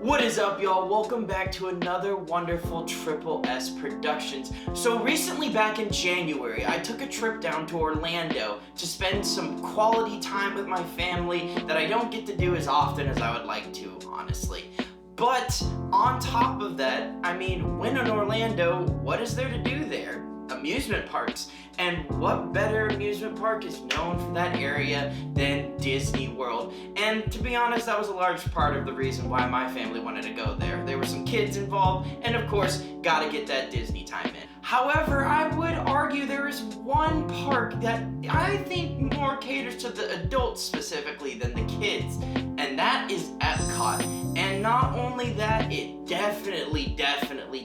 What is up, y'all? Welcome back to another wonderful Triple S Productions. So recently, back in January, I took a trip down to Orlando to spend some quality time with my family that I don't get to do as often as I would like to, honestly. But on top of that, I mean, when in Orlando, what is there to do there? Amusement parks. And what better amusement park is known for that area than Disney World? And to be honest, that was a large part of the reason why my family wanted to go there. There were some kids involved, and of course, gotta get that Disney time in. However, I would argue there is one park that I think more caters to the adults specifically than the kids, and that is Epcot. And not only that, it definitely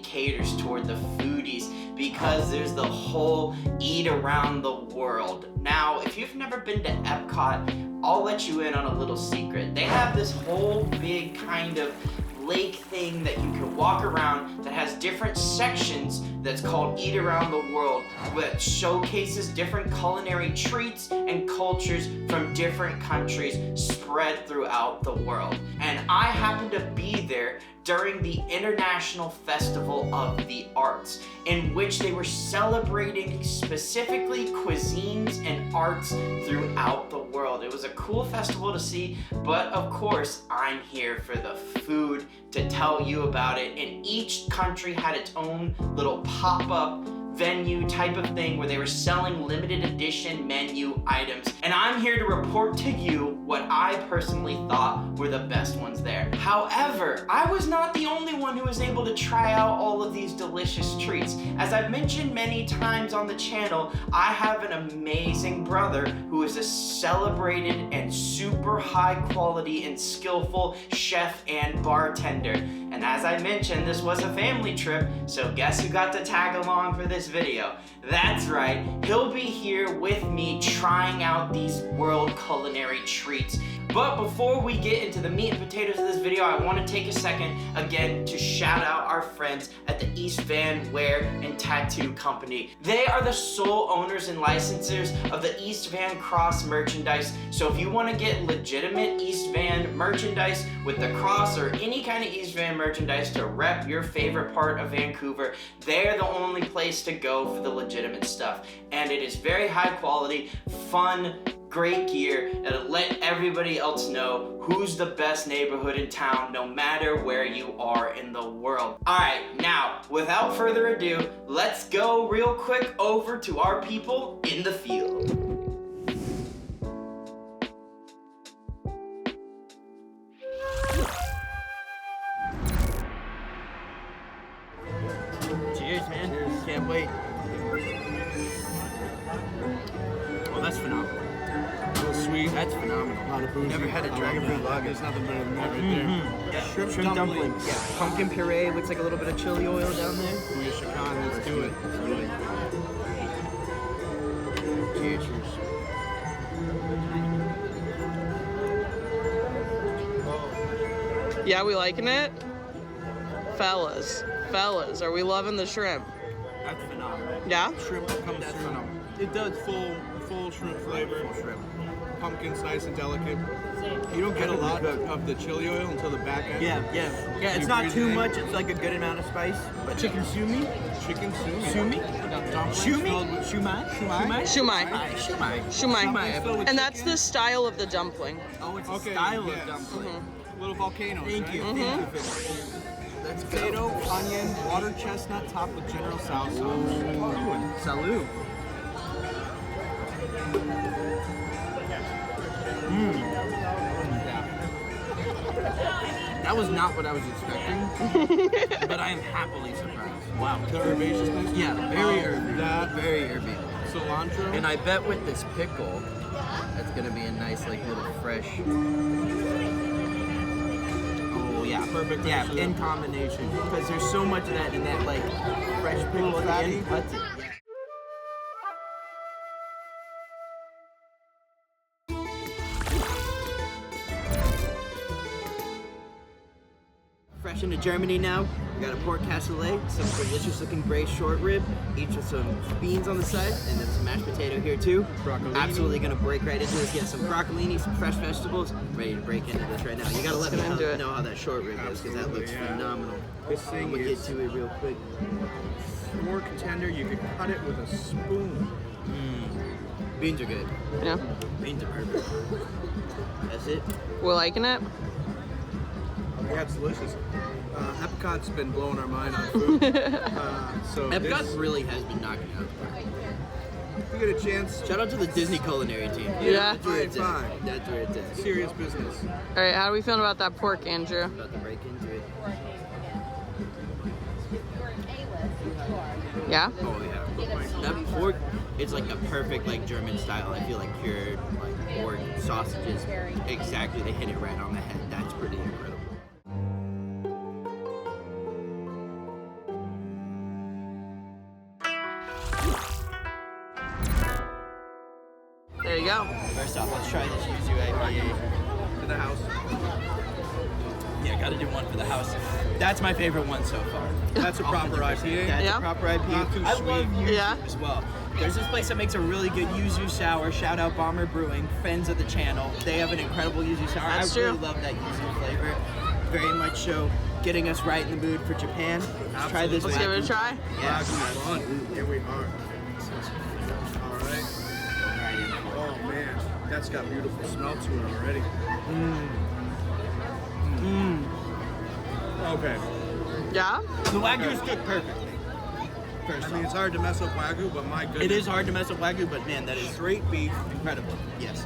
caters toward the foodies, because there's the whole eat around the world. Now, if you've never been to Epcot, I'll let you in on a little secret. They have this whole big kind of lake thing that you can walk around that has different sections that's called Eat Around the World, that showcases different culinary treats and cultures from different countries spread throughout the world. And I happened to be there during the International Festival of the Arts, in which they were celebrating specifically cuisines and arts throughout the world. It was a cool festival to see, but of course, I'm here for the food to tell you about it. And each country had its own little pop-up venue type of thing where they were selling limited edition menu items, and I'm here to report to you what I personally thought were the best ones there. However, I was not the only one who was able to try out all of these delicious treats. As I've mentioned many times on the channel, I have an amazing brother who is a celebrated and super high quality and skillful chef and bartender. And as I mentioned, this was a family trip, so guess who got to tag along for this video? That's right, he'll be here with me trying out these world culinary treats. But before we get into the meat and potatoes of this video, I want to take a second again to shout out our friends at the East Van Wear and Tattoo Company. They are the sole owners and licensors of the East Van Cross merchandise. So if you want to get legitimate East Van merchandise with the cross or any kind of East Van merchandise to rep your favorite part of Vancouver, they're the only place to go for the legitimate stuff. And it is very high quality, fun, great gear that'll let everybody else know who's the best neighborhood in town, no matter where you are in the world. Alright, now, without further ado, let's go real quick over to our people in the field. Cheers, man. Cheers. Can't wait. Oh, that's phenomenal. Sweet. That's phenomenal. A lot of booze. Never had a dragon fruit lager. There's nothing better than that right there. Yeah. Shrimp dumplings. Yeah. Pumpkin puree. Looks like a little bit of chili oil down there. Booyah, let's do it. Let's do it. Cheers. Yeah, we liking it? Fellas, are we loving the shrimp? That's phenomenal. Yeah? Shrimp comes That's through. phenomenal. It does full shrimp flavor. Full shrimp. Pumpkin's nice and delicate. You don't get a lot of the chili oil until the back end. Yeah. It's You not breathe too it in. much. It's like a good amount of spice. But chicken sumi? Chicken sumi. Dumplings filled with shumai? Shumai. Shumai. And that's the style of the dumpling. Oh, it's a Okay, style yes. of dumpling. Little volcanoes. Thank right? you. Thank you. Let's Potato, onion, water chestnut topped with general sour sauce. Salud. That was not what I was expecting, but I am happily surprised. Wow. The herbaceousness. Yeah, very herby. That, Very herby. cilantro. And I bet with this pickle, that's gonna be a nice, like, little fresh. Oh yeah, Perfect Yeah, mix of in them. combination, because there's so much of that in that like fresh pickle at the end. Cuts it. Yeah. Fresh production to Germany now. We got a pork cassoulet, some delicious looking braised short rib, each with some beans on the side, and then some mashed potato here too. Broccolini. Absolutely gonna break right into this. Get some broccolini, some fresh vegetables. Ready to break into this right now. You gotta let me know how that short rib is, because that looks phenomenal. This thing We'll is get to it real quick. more tender. You could cut it with a spoon. Beans are good. Yeah. Beans are perfect. That's it. We're liking it. Yeah, it's delicious. Epcot's been blowing our mind on food. So Epcot really has been knocking out. if we get a chance, Shout out to the Disney culinary team. Yeah. That's where it's at. Fine. That's where it's at. serious business. All right, how are we feeling about that pork, Andrew? About to break into it. Yeah? Oh yeah. That pork, it's like a perfect like German style. I feel like cured like pork sausages. Exactly, they hit it right on the head. That's pretty incredible. There you go. First off, let's try this yuzu IPA. To the house. Yeah, gotta do one for the house. That's my favorite one so far. That's a proper 100%. IPA. That's Yeah. a proper IPA. Not too I sweet. love yuzu Yeah. as well. There's this place that makes a really good yuzu sour. Shout out Bomber Brewing, friends of the channel. They have an incredible yuzu sour. That's I really true. love that yuzu flavor. Very much so getting us right in the mood for Japan. Let's try this. Let's give it a Wagyu. try. Yeah. Wagyu's fun. Here we are. All right. Oh man, that's got beautiful smell to it already. Okay. Yeah? The Wagyu is cooked perfectly. I mean, it's hard to mess up Wagyu, but my goodness. It is hard to mess up Wagyu, but man, that is Straight beef. incredible. Yes.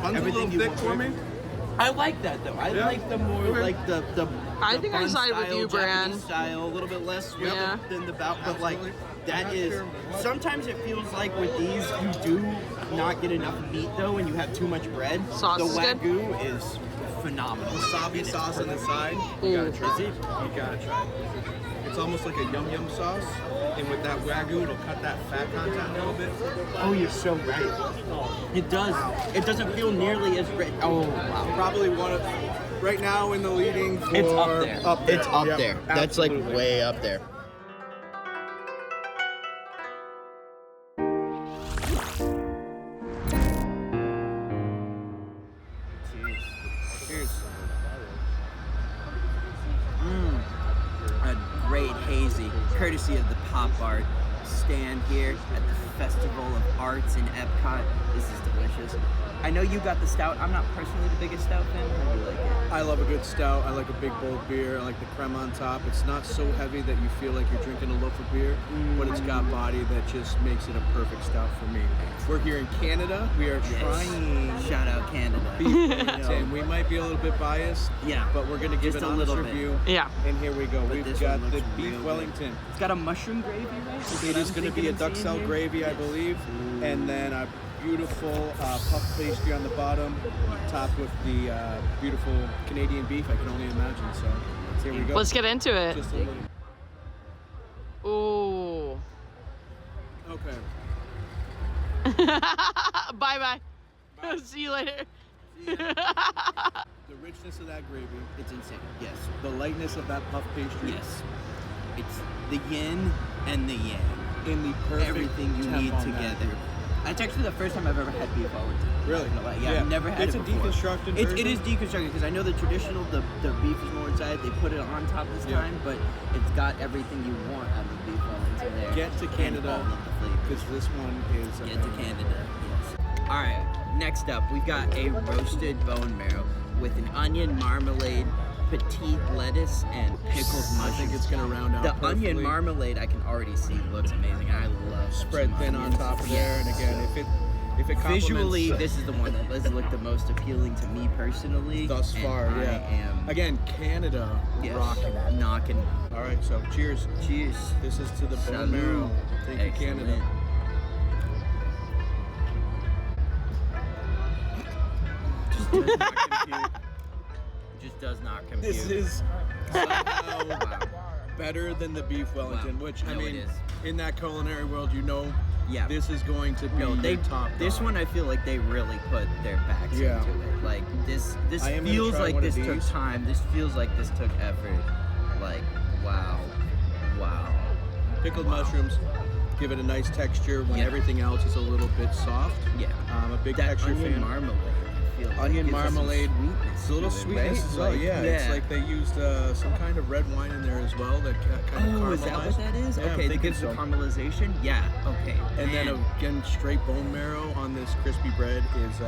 Bun's a little you thick want for to me. it. I like that though. I Yeah. like the more Okay. like the I the think I bun side with style, you, Japanese Bran. style, a little bit less sweet Yeah. than the bout, but like Absolutely. that Not is. sure. Sometimes it feels like with these you do not get enough meat though, and you have too much bread. Sauce the is good? Wagyu is phenomenal. Wasabi It is sauce on the perfect. side. Ooh. You gotta try Is it. it? You gotta try it. It's almost like a yum yum sauce, and with that Wagyu, it'll cut that fat content a little bit. Oh, you're so right. It does. It doesn't feel nearly as rich. Oh wow. Probably one of, right now in the leading for It's up there. It's up Yep, there. That's like absolutely. way up there. Cheers. A great hazy, courtesy of the Pop Art stand here at the Festival of Arts in Epcot. This is delicious. I know you got the stout. I'm not personally the biggest stout fan. How do you like it? I love a good stout. I like a big bold beer. I like the creme on top. It's not so heavy that you feel like you're drinking a loaf of beer, but it's got body that just makes it a perfect stout for me. We're here in Canada. We are trying Shout out Canada. beef Wellington. We might be a little bit biased, Yeah. but we're gonna give Just an a honest little bit. review. Yeah. And here we go. But We've this got one the looks beef real good. Wellington. It's got a mushroom gravy, right? It is going to be a duck-cell gravy, I believe, and then a beautiful puff pastry on the bottom, topped with the beautiful Canadian beef. I can only imagine. So here we go. Let's get into it. Just a little. Ooh. Okay. Bye-bye. See you later. The richness of that gravy, It's insane. Yes. the lightness of that puff pastry, Yes. It's the yin and the yang. in the perfect Everything you temp need on that. together. That's actually the first time I've ever had beef Wellington. Really? Yeah, I've never had It's it a before. deconstructed It version? is deconstructed because I know the traditional, the beef is more inside. They put it on top this Yeah. time, but it's got everything you want out of beef Wellington there. Get to And Canada, all of the flavors. because this one is. Get to Canada, yes. All right, next up, we've got a roasted bone marrow with an onion marmalade, petite lettuce, and pickled I mushrooms. think it's gonna round out The perfectly. onion marmalade I can already see looks amazing. I love Spread some thin on onions. top of there, and again, if it complements Visually, this is the one that does look the most appealing to me personally. thus and far, I yeah. am Again, Canada yes, rocking. knocking. All right, so cheers. Cheers. This is to the bone Salud. marrow. Thank you, Excellent. Canada. Just does not compute. This is somehow wow. better than the beef Wellington, Wow. which I No, it mean, is. in that culinary world, you know, Yeah. this is going to be No, they your top. this dog. one I feel like they really put their backs Yeah. into it. Like this I am gonna feels try like one of this took these. time. This feels like this took effort. Like, wow. Wow. Pickled mushrooms give it a nice texture when everything else is a little bit soft. Yeah. I'm a big That texture onion fan. marmalade. I feel like Onion gives us some marmalade, sweetness it's a little to it, sweetness right? as well. Like, Yeah, it's like they used some kind of red wine in there as well that kind of caramelized. Oh, is that what that is? Yeah, I'm Okay, that thinking gives the so. caramelization? Yeah, okay. And then again, straight bone marrow on this crispy bread is,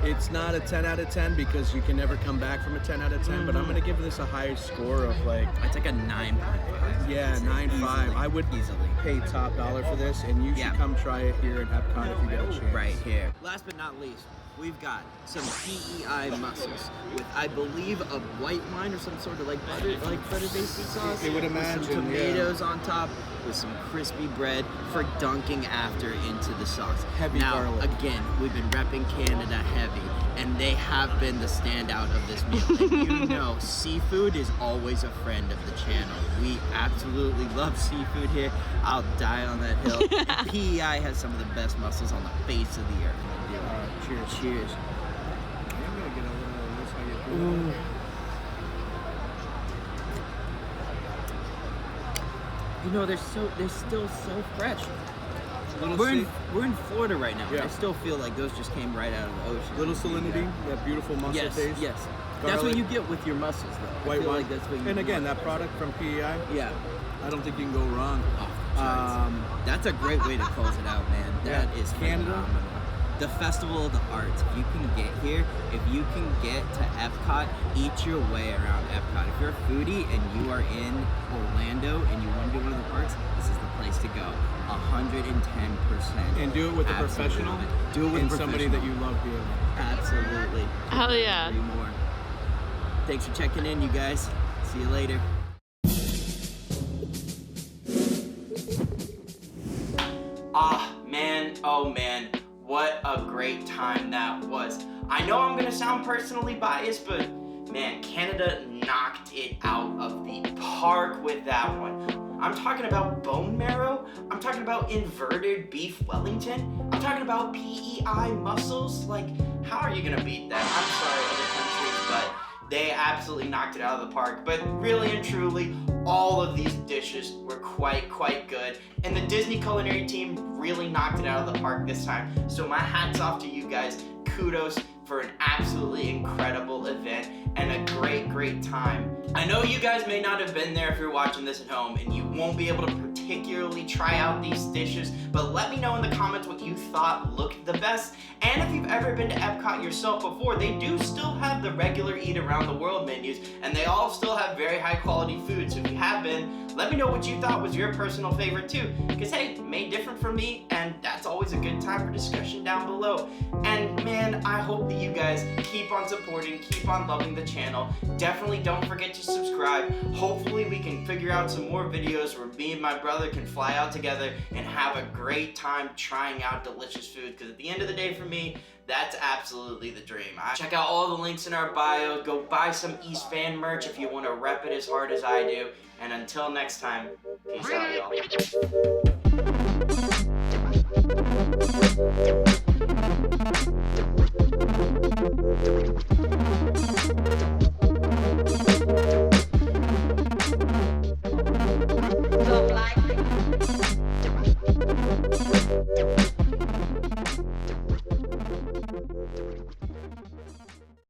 it's not a 10 out of 10 because you can never come back from a 10 out of 10, but I'm going to give this a high score of like, It's like a 9.5. yeah, 9.5. I would easily pay top dollar for this, and you should come try it here in Epcot if you get a chance. right here. Last but not least, we've got some PEI mussels with, I believe, a white wine or some sort of like butter-based sauce. You would with imagine, some tomatoes on top with some crispy bread for dunking after into the sauce. Heavy now, garlic. again, we've been repping Canada heavy, and they have been the standout of this meal. And you know, seafood is always a friend of the channel. We absolutely love seafood here. I'll die on that hill. PEI has some of the best mussels on the face of the earth. Cheers. Cheers. I'm going to get a little of this. How you doing? You know, they're still so fresh. Little We're in Florida right now. Yeah. I still feel like those just came right out of the ocean. little salinity, that beautiful mussel Yes, taste. yes. That's what Garlic. you get with your mussels, though. White I feel wine. like that's what you And again, want. that product from PEI, Yeah. I don't think you can go wrong. That's a great way to close it out, man. That Yeah. is Canada. phenomenal. The Festival of the Arts. If you can get here, if you can get to Epcot, eat your way around Epcot. If you're a foodie and you are in Orlando and you want to do one of the parks, this is the place to go. 110%. And do it with a Absolutely. professional. Do it with and a somebody that you love being with. Absolutely. Hell yeah. Three more. Thanks for checking in, you guys. See you later. Ah, man, oh man, what a great time that was. I know I'm gonna sound personally biased, but man, Canada knocked it out of the park with that one. I'm talking about bone marrow, I'm talking about inverted beef Wellington, I'm talking about PEI mussels. Like, how are you gonna beat that? I'm sorry, other countries, but they absolutely knocked it out of the park. But really and truly, all of these dishes were quite good. And the Disney culinary team really knocked it out of the park this time. So my hat's off to you guys. Kudos for an absolutely incredible event and a great time. I know you guys may not have been there if you're watching this at home and you won't be able to particularly try out these dishes, but let me know in the comments what you thought looked the best. And if you've ever been to Epcot yourself before, they do still have the regular eat around the world menus and they all still have very high quality food. So if you have been, let me know what you thought was your personal favorite too, because hey, it may differ from me and that's always a good time for discussion down below. And man, I hope that you guys keep on supporting, keep on loving the channel. Definitely don't forget to subscribe. Hopefully we can figure out some more videos where me and my brother can fly out together and have a great time trying out delicious food, because at the end of the day for me, that's absolutely the dream. Check out all the links in our bio. Go buy some East Van merch if you want to rep it as hard as I do. And until next time, peace out, y'all.